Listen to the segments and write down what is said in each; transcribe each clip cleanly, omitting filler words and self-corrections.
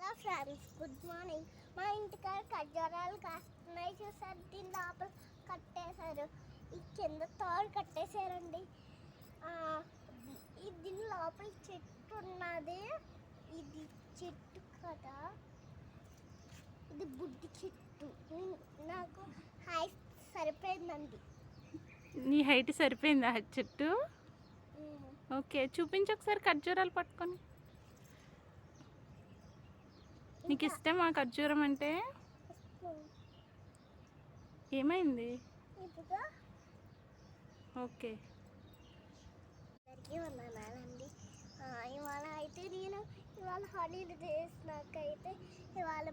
Hello friends, good morning. మా ఇంటికాడ ఖర్జూరాలు కాస్తున్నాయి. చూసారు, దీని లోపల కట్టేశారు. ఈ కింద తాడు కట్టేశారండి. దీని లోపల చెట్టు ఉన్నది. ఇది చెట్టు కదా, ఇది బుడ్డి చెట్టు. నాకు హైట్ సరిపోయిందండి. నీ హైట్ సరిపోయిందా చెట్టు? ఓకే, చూపించు ఒకసారి ఖర్జూరాలు పట్టుకొని. నీకు ఇష్టమా ఖర్జూరం అంటే? ఏమైంది? ఓకే, ఉన్నానండి. ఇవాళ అయితే ఇవాళ హాలిడేస్. నాకైతే ఇవాళ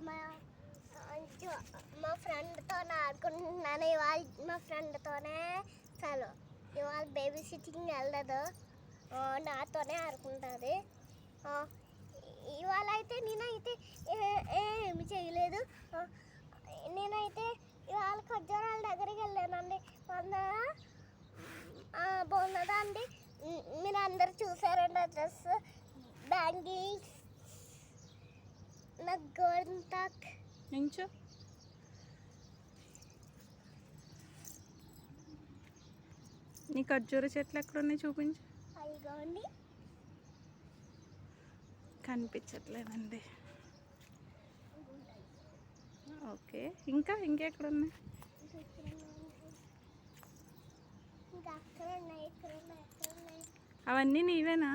మా ఫ్రెండ్తో ఆడుకుంటున్నాను. ఇవాళ మా ఫ్రెండ్తోనే చాలు. ఇవాళ బేబీ సిట్టింగ్ వెళ్ళదు, నాతోనే ఆడుకుంటుంది. ఇవాళ అయితే నేనైతే ఏమి చేయలేదు. నేనైతే ఇవాళ ఖర్జూరాల దగ్గరికి వెళ్ళానండి. బాగున్నదా అండి? మీరు అందరు చూసారండి ఆ డ్రెస్, బ్యాంగిల్స్, నా గోరింటాక్. ఇంచు నీ ఖర్జూర చెట్లు ఎక్కడ ఉన్నాయి చూపించు. అదిగోండి. కనిపించట్లేదండి. ఓకే, ఇంకెక్కడ ఉన్నాయి? ఇంకా అక్కడ ఉన్నాయి, ఇక్కడ ఉన్నాయి, అక్కడ ఉన్నాయి. అవన్నీ నీవేనా?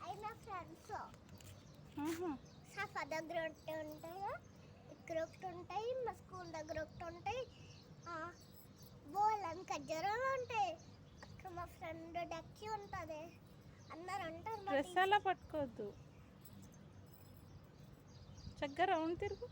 అవి నా ఫ్రెండ్స్. సఫా దగ్గర ఒకటి ఉంటాయి, ఇక్కడ ఒకటి ఉంటాయి, మా స్కూల్ దగ్గర ఒకటి ఉంటాయి. బోలని ఖర్జూరాలు ఉంటాయి. అక్కడ మా ఫ్రెండ్ డక్కి ఉంటుంది. అందరు ఉంటారు. డ్రెస్ అలా పట్టుకోవద్దు, చక్కగా రౌండ్ తిరుగు.